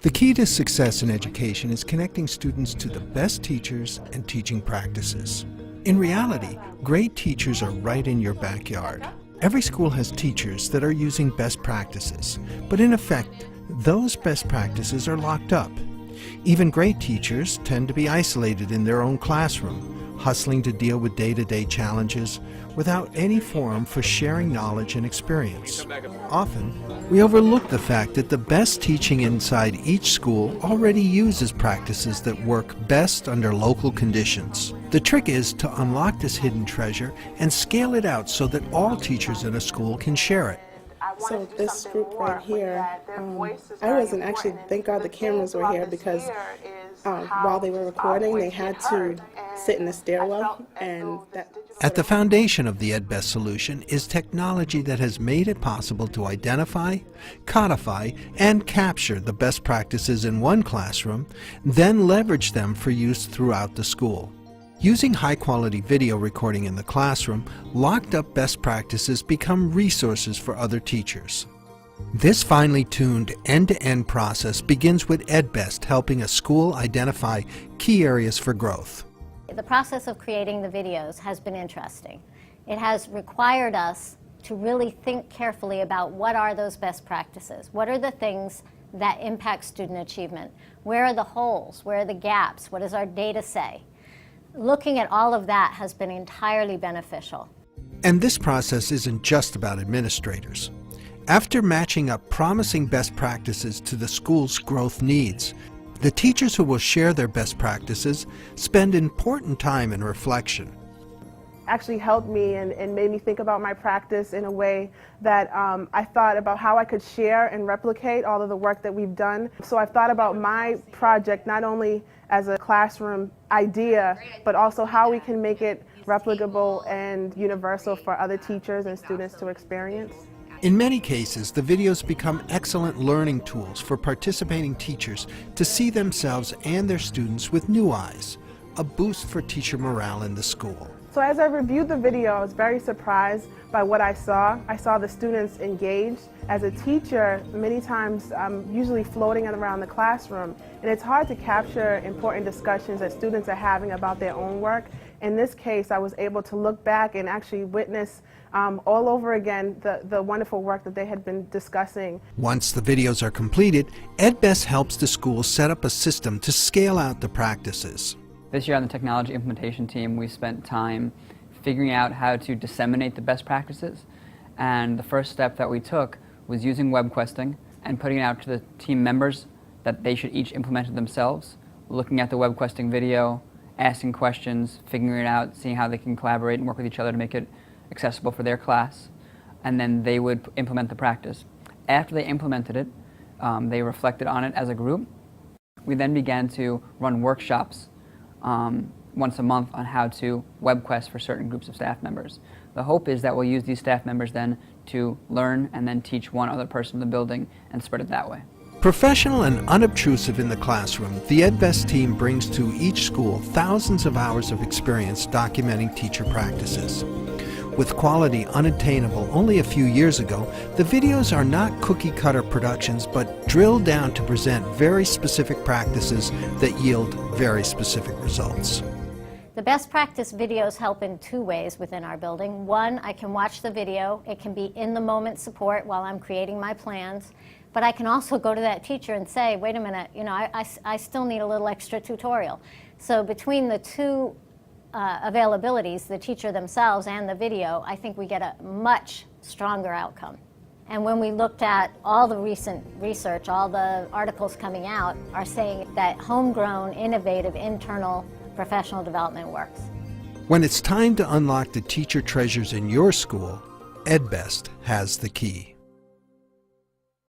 The key to success in education is connecting students to the best teachers and teaching practices. In reality, great teachers are right in your backyard. Every school has teachers that are using best practices, but in effect, those best practices are locked up. Even great teachers tend to be isolated in their own classroom, hustling to deal with day-to-day challenges without any forum for sharing knowledge and experience. Often, we overlook the fact that the best teaching inside each school already uses practices that work best under local conditions. The trick is to unlock this hidden treasure and scale it out so that all teachers in a school can share it. So this group right here, I wasn't actually, thank God the cameras were here, because while they were recording, they had to sit in the stairwell. At the foundation of the EdBest solution is technology that has made it possible to identify, codify, and capture the best practices in one classroom, then leverage them for use throughout the school. Using high-quality video recording in the classroom, locked-up best practices become resources for other teachers. This finely tuned end-to-end process begins with EdBest helping a school identify key areas for growth. The process of creating the videos has been interesting. It has required us to really think carefully about what are those best practices. What are the things that impact student achievement? Where are the holes? Where are the gaps? What does our data say? Looking at all of that has been entirely beneficial. And this process isn't just about administrators. After matching up promising best practices to the school's growth needs, the teachers who will share their best practices spend important time in reflection. Actually helped me and made me think about my practice in a way that I thought about how I could share and replicate all of the work that we've done. So I've thought about my project not only as a classroom idea, but also how we can make it replicable and universal for other teachers and students to experience. In many cases, the videos become excellent learning tools for participating teachers to see themselves and their students with new eyes, a boost for teacher morale in the school. So as I reviewed the video, I was very surprised by what I saw. I saw the students engaged. As a teacher, many times I'm usually floating around the classroom, and it's hard to capture important discussions that students are having about their own work. In this case, I was able to look back and actually witness all over again the wonderful work that they had been discussing. Once the videos are completed, EdBest helps the school set up a system to scale out the practices. This year on the technology implementation team, we spent time figuring out how to disseminate the best practices. And the first step that we took was using web questing and putting it out to the team members that they should each implement it themselves, looking at the web questing video, asking questions, figuring it out, seeing how they can collaborate and work with each other to make it accessible for their class, and then they would implement the practice. After they implemented it, they reflected on it as a group. We then began to run workshops once a month on how to web quest for certain groups of staff members. The hope is that we'll use these staff members then to learn and then teach one other person in the building and spread it that way. Professional and unobtrusive in the classroom, the EdBest team brings to each school thousands of hours of experience documenting teacher practices. With quality unattainable only a few years ago, the videos are not cookie-cutter productions, but drilled down to present very specific practices that yield very specific results. The best practice videos help in two ways within our building. One, I can watch the video. It can be in-the-moment support while I'm creating my plans. But I can also go to that teacher and say, wait a minute, you know, I still need a little extra tutorial. So between the two availabilities, the teacher themselves and the video, I think we get a much stronger outcome. And when we looked at all the recent research, all the articles coming out are saying that homegrown, innovative, internal professional development works. When it's time to unlock the teacher treasures in your school, EdBest has the key.